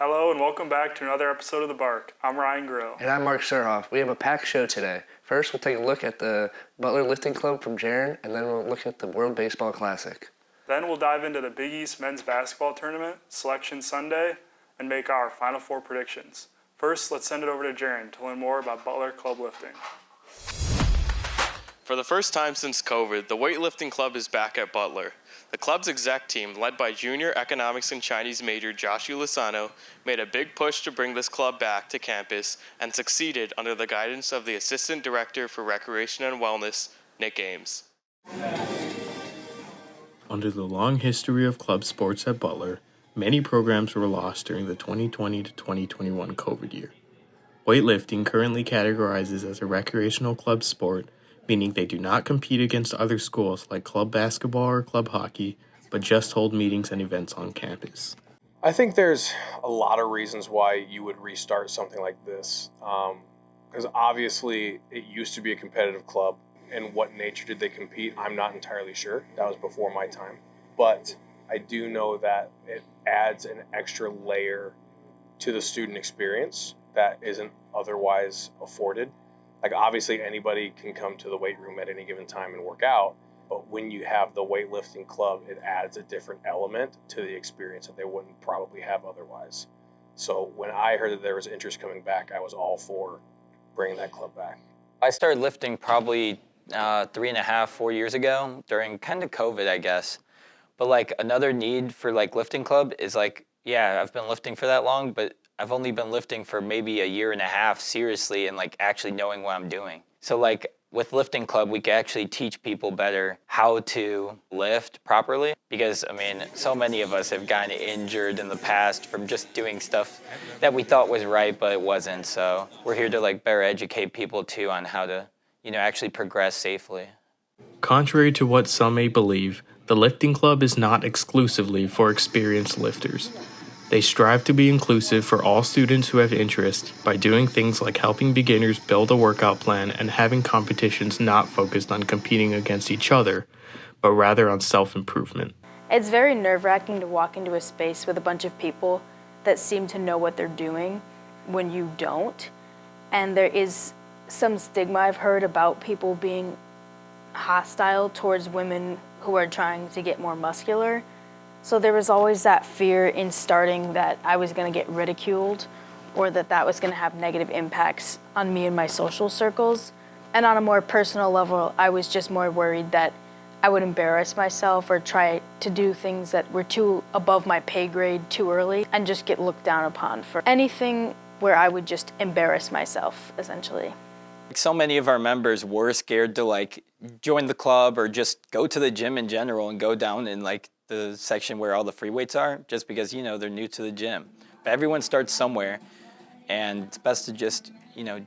Hello and welcome back to another episode of The Bark. I'm Ryan Grill. And I'm Mark Surhoff. We have a packed show today. First, we'll take a look at the Butler Lifting Club from Jaren, and then we'll look at the World Baseball Classic. Then we'll dive into the Big East Men's Basketball Tournament, Selection Sunday, and make our Final Four predictions. First, let's send it over to Jaren to learn more about Butler Club Lifting. For the first time since COVID, the weightlifting club is back at Butler. The club's exec team, led by junior economics and Chinese major Joshua Lasano, made a big push to bring this club back to campus and succeeded under the guidance of the Assistant Director for Recreation and Wellness, Nick Ames. Under the long history of club sports at Butler, many programs were lost during the 2020 to 2021 COVID year. Weightlifting currently categorizes as a recreational club sport, meaning they do not compete against other schools like club basketball or club hockey, but just hold meetings and events on campus. I think there's a lot of reasons why you would restart something like this. Because obviously it used to be a competitive club. In what nature did they compete? I'm not entirely sure. That was before my time. But I do know that it adds an extra layer to the student experience that isn't otherwise afforded. Like, obviously, anybody can come to the weight room at any given time and work out, but when you have the weightlifting club, it adds a different element to the experience that they wouldn't probably have otherwise. So when I heard that there was interest coming back, I was all for bringing that club back. I started lifting probably 3.5, 4 years ago during kind of COVID, I guess. But like another need for like lifting club is like, yeah, I've been lifting for that long, but I've only been lifting for maybe a year and a half seriously and like actually knowing what I'm doing. So like with lifting club, we can actually teach people better how to lift properly because I mean, so many of us have gotten injured in the past from just doing stuff that we thought was right, but it wasn't. So we're here to like better educate people too on how to, actually progress safely. Contrary to what some may believe, the lifting club is not exclusively for experienced lifters. They strive to be inclusive for all students who have interest by doing things like helping beginners build a workout plan and having competitions not focused on competing against each other, but rather on self-improvement. It's very nerve-wracking to walk into a space with a bunch of people that seem to know what they're doing when you don't. And there is some stigma I've heard about people being hostile towards women who are trying to get more muscular. So there was always that fear in starting that I was going to get ridiculed or that was going to have negative impacts on me and my social circles. And on a more personal level, I was just more worried that I would embarrass myself or try to do things that were too above my pay grade too early and just get looked down upon for anything where I would just embarrass myself, essentially. So many of our members were scared to like join the club or just go to the gym in general and go down in like the section where all the free weights are, just because, they're new to the gym. But everyone starts somewhere, and it's best to just,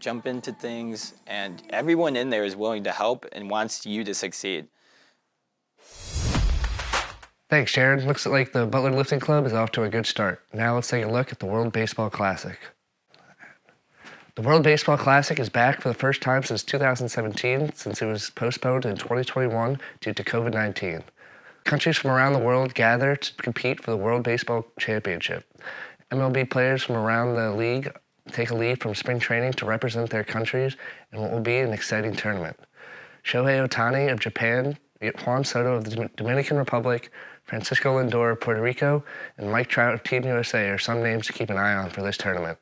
jump into things, and everyone in there is willing to help and wants you to succeed. Thanks, Jaren. Looks like the Butler Lifting Club is off to a good start. Now let's take a look at the World Baseball Classic. The World Baseball Classic is back for the first time since 2017, since it was postponed in 2021 due to COVID-19. Countries from around the world gather to compete for the World Baseball Championship. MLB players from around the league take a leave from spring training to represent their countries in what will be an exciting tournament. Shohei Ohtani of Japan, Juan Soto of the Dominican Republic, Francisco Lindor of Puerto Rico, and Mike Trout of Team USA are some names to keep an eye on for this tournament.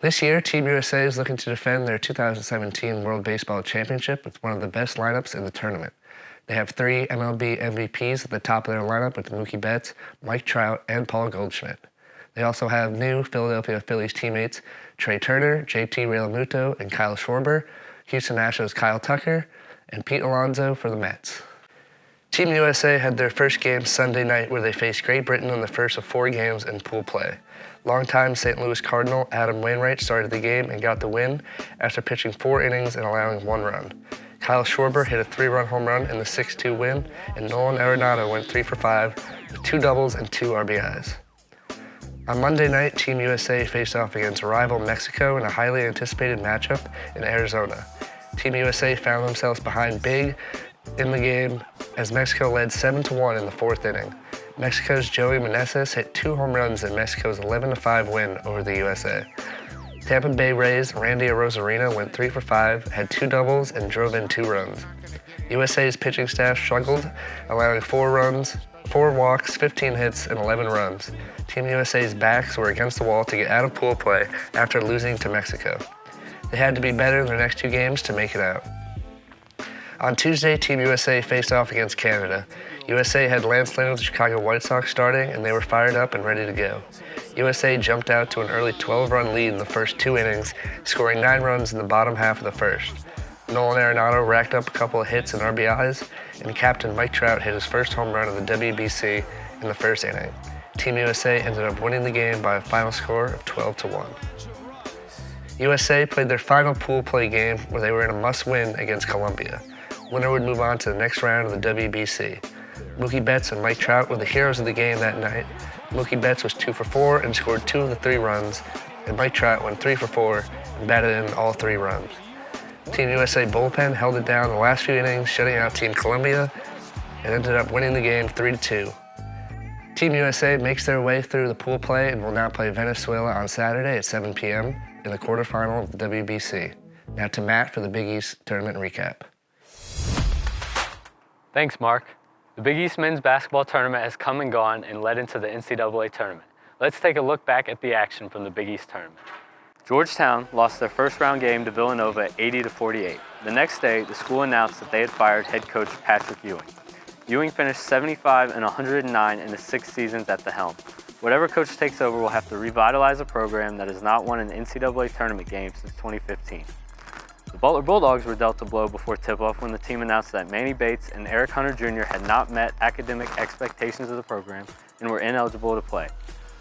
This year, Team USA is looking to defend their 2017 World Baseball Championship with one of the best lineups in the tournament. They have 3 MLB MVPs at the top of their lineup with Mookie Betts, Mike Trout, and Paul Goldschmidt. They also have new Philadelphia Phillies teammates Trey Turner, JT Realmuto, and Kyle Schwarber, Houston Astros Kyle Tucker, and Pete Alonso for the Mets. Team USA had their first game Sunday night where they faced Great Britain in the first of 4 games in pool play. Longtime St. Louis Cardinal Adam Wainwright started the game and got the win after pitching 4 innings and allowing 1 run. Kyle Schwarber hit a 3-run home run in the 6-2 win, and Nolan Arenado went 3 for 5 with 2 doubles and 2 RBIs. On Monday night, Team USA faced off against rival Mexico in a highly anticipated matchup in Arizona. Team USA found themselves behind big in the game as Mexico led 7-1 in the 4th inning. Mexico's Joey Meneses hit 2 home runs in Mexico's 11-5 win over the USA. Tampa Bay Rays' Randy Arozarena went 3 for 5, had 2 doubles, and drove in 2 runs. USA's pitching staff struggled, allowing 4 walks, 15 hits, and 11 runs. Team USA's backs were against the wall to get out of pool play after losing to Mexico. They had to be better in their next 2 games to make it out. On Tuesday, Team USA faced off against Canada. USA had Lance Lynn of the Chicago White Sox starting, and they were fired up and ready to go. USA jumped out to an early 12-run lead in the first 2 innings, scoring 9 runs in the bottom half of the first. Nolan Arenado racked up a couple of hits and RBIs, and captain Mike Trout hit his first home run of the WBC in the first inning. Team USA ended up winning the game by a final score of 12-1. USA played their final pool play game where they were in a must-win against Colombia. Winner would move on to the next round of the WBC. Mookie Betts and Mike Trout were the heroes of the game that night. Mookie Betts was 2 for 4 and scored 2 of the 3 runs, and Mike Trout went 3 for 4 and batted in all 3 runs. Team USA bullpen held it down the last few innings, shutting out Team Colombia, and ended up winning the game 3-2. Team USA makes their way through the pool play and will now play Venezuela on Saturday at 7 p.m. in the quarterfinal of the WBC. Now to Matt for the Big East tournament recap. Thanks, Mark. The Big East men's basketball tournament has come and gone and led into the NCAA tournament. Let's take a look back at the action from the Big East tournament. Georgetown lost their first round game to Villanova at 80-48. The next day, the school announced that they had fired head coach Patrick Ewing. Ewing finished 75-109 in his 6 seasons at the helm. Whatever coach takes over will have to revitalize a program that has not won an NCAA tournament game since 2015. The Butler Bulldogs were dealt a blow before tip-off when the team announced that Manny Bates and Eric Hunter Jr. had not met academic expectations of the program and were ineligible to play.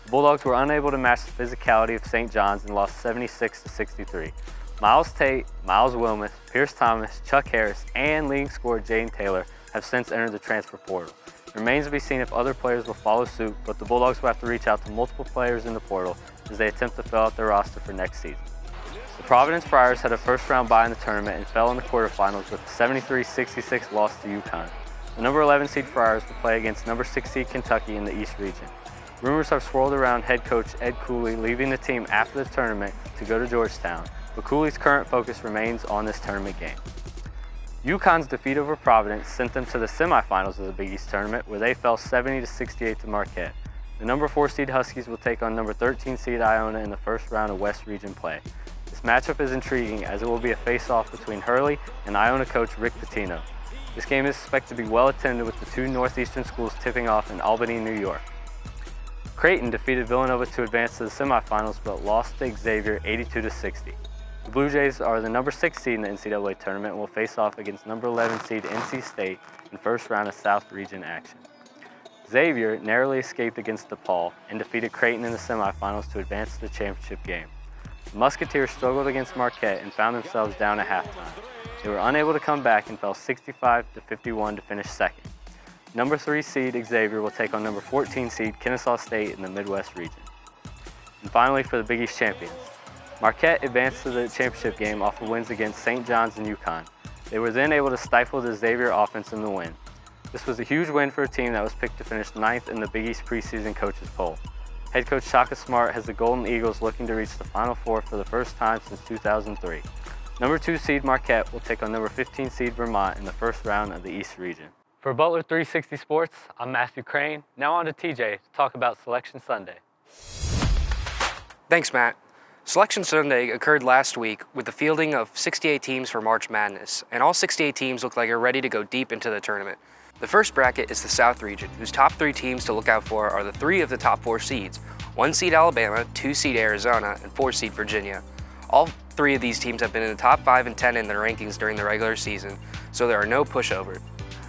The Bulldogs were unable to match the physicality of St. John's and lost 76-63. Miles Tate, Miles Wilmoth, Pierce Thomas, Chuck Harris, and leading scorer Jaden Taylor have since entered the transfer portal. It remains to be seen if other players will follow suit, but the Bulldogs will have to reach out to multiple players in the portal as they attempt to fill out their roster for next season. The Providence Friars had a first-round bye in the tournament and fell in the quarterfinals with a 73-66 loss to UConn. The number 11 seed Friars will play against number 6 seed Kentucky in the East region. Rumors have swirled around head coach Ed Cooley leaving the team after the tournament to go to Georgetown, but Cooley's current focus remains on this tournament game. UConn's defeat over Providence sent them to the semifinals of the Big East tournament, where they fell 70-68 to Marquette. The number 4 seed Huskies will take on number 13 seed Iona in the first round of West Region play. This matchup is intriguing as it will be a face-off between Hurley and Iona coach Rick Pitino. This game is expected to be well attended with the 2 Northeastern schools tipping off in Albany, New York. Creighton defeated Villanova to advance to the semifinals but lost to Xavier 82-60. The Blue Jays are the number 6 seed in the NCAA tournament and will face off against number 11 seed NC State in first round of South Region action. Xavier narrowly escaped against DePaul and defeated Creighton in the semifinals to advance to the championship game. The Musketeers struggled against Marquette and found themselves down at halftime. They were unable to come back and fell 65-51 to finish second. Number 3 seed Xavier will take on number 14 seed Kennesaw State in the Midwest region. And finally, for the Big East champions, Marquette advanced to the championship game off of wins against St. John's and UConn. They were then able to stifle the Xavier offense in the win. This was a huge win for a team that was picked to finish 9th in the Big East preseason coaches poll. Head coach Shaka Smart has the Golden Eagles looking to reach the Final Four for the first time since 2003. Number 2 seed Marquette will take on number 15 seed Vermont in the first round of the East region. For Butler 360 Sports, I'm Matthew Crane. Now on to TJ to talk about Selection Sunday. Thanks, Matt. Selection Sunday occurred last week with the fielding of 68 teams for March Madness, and all 68 teams look like they're ready to go deep into the tournament. The first bracket is the South region, whose top 3 teams to look out for are the 3 of the top 4 seeds, 1 seed Alabama, 2 seed Arizona, and 4 seed Virginia. All 3 of these teams have been in the top 5 and 10 in their rankings during the regular season, so there are no pushovers.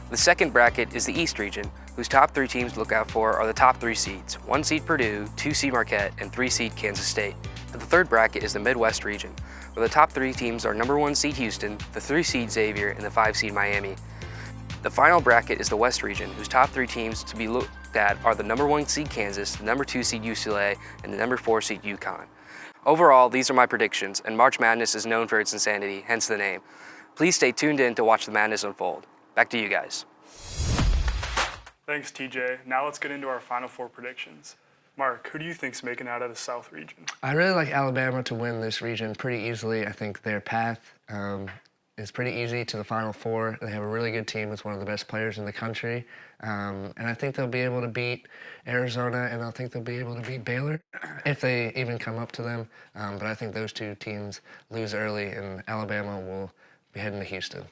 The second bracket is the East region, whose top 3 teams to look out for are the top 3 seeds, 1 seed Purdue, 2 seed Marquette, and 3 seed Kansas State. The third bracket is the Midwest region, where the top 3 teams are number 1 seed Houston, the 3 seed Xavier, and the 5 seed Miami. The final bracket is the West region, whose top 3 teams to be looked at are the number 1 seed Kansas, the number 2 seed UCLA, and the number 4 seed UConn. Overall, these are my predictions, and March Madness is known for its insanity, hence the name. Please stay tuned in to watch the madness unfold. Back to you guys. Thanks, TJ. Now let's get into our Final Four predictions. Mark, who do you think's making out of the South region? I really like Alabama to win this region pretty easily. I think their path is pretty easy to the Final Four. They have a really good team with one of the best players in the country. And I think they'll be able to beat Arizona, and I think they'll be able to beat Baylor if they even come up to them. But I think those two teams lose early, and Alabama will be heading to Houston.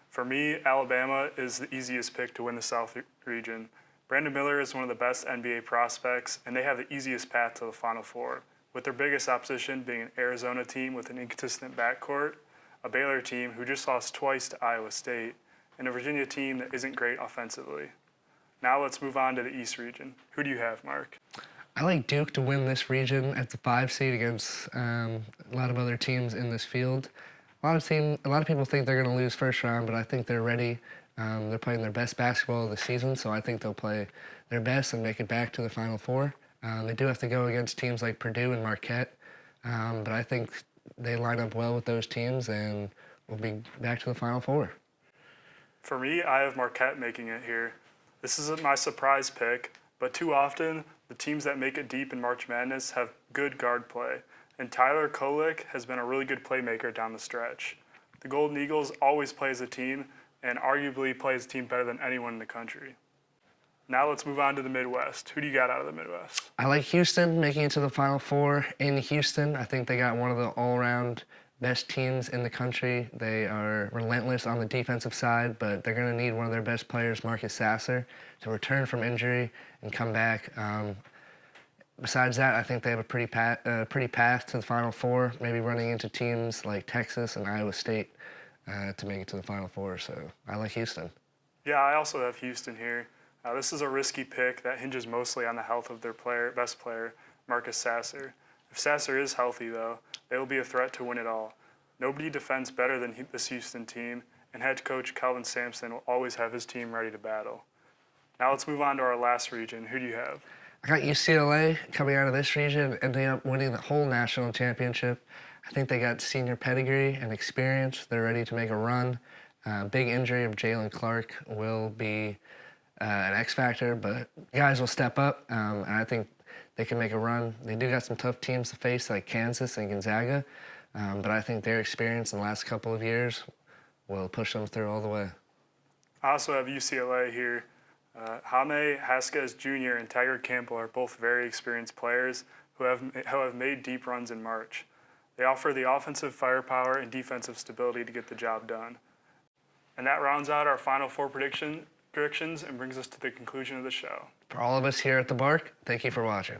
For me, Alabama is the easiest pick to win the South region. Brandon Miller is one of the best NBA prospects, and they have the easiest path to the Final Four, with their biggest opposition being an Arizona team with an inconsistent backcourt, a Baylor team who just lost twice to Iowa State, and a Virginia team that isn't great offensively. Now let's move on to the East region. Who do you have, Mark? I like Duke to win this region at the 5 seed against a lot of other teams in this field. A lot of people think they're going to lose first round, but I think they're ready. They're playing their best basketball of the season, so I think they'll play their best and make it back to the Final Four. They do have to go against teams like Purdue and Marquette, but I think they line up well with those teams and will be back to the Final Four. For me, I have Marquette making it here. This isn't my surprise pick, but too often, the teams that make it deep in March Madness have good guard play, and Tyler Kolek has been a really good playmaker down the stretch. The Golden Eagles always play as a team, and arguably play as a team better than anyone in the country. Now let's move on to the Midwest. Who do you got out of the Midwest? I like Houston making it to the Final Four in Houston. I think they got one of the all-around best teams in the country. They are relentless on the defensive side, but they're going to need one of their best players, Marcus Sasser, to return from injury and come back. Besides that, I think they have a pretty path to the Final Four, maybe running into teams like Texas and Iowa State to make it to the Final Four. So I like Houston. Yeah, I also have Houston here. This is a risky pick that hinges mostly on the health of their best player, Marcus Sasser. If Sasser is healthy, though, they will be a threat to win it all. Nobody defends better than this Houston team, and head coach Kelvin Sampson will always have his team ready to battle. Now let's move on to our last region. Who do you have? I got UCLA coming out of this region, ending up winning the whole national championship. I think they got senior pedigree and experience. They're ready to make a run. Big injury of Jalen Clark will be an X factor, but guys will step up, and I think they can make a run. They do got some tough teams to face, like Kansas and Gonzaga, but I think their experience in the last couple of years will push them through all the way. I also have UCLA here. Jaime Hasquez Jr. and Tiger Campbell are both very experienced players who have made deep runs in March. They offer the offensive firepower and defensive stability to get the job done. And that rounds out our Final Four predictions and brings us to the conclusion of the show. For all of us here at The Bark, thank you for watching.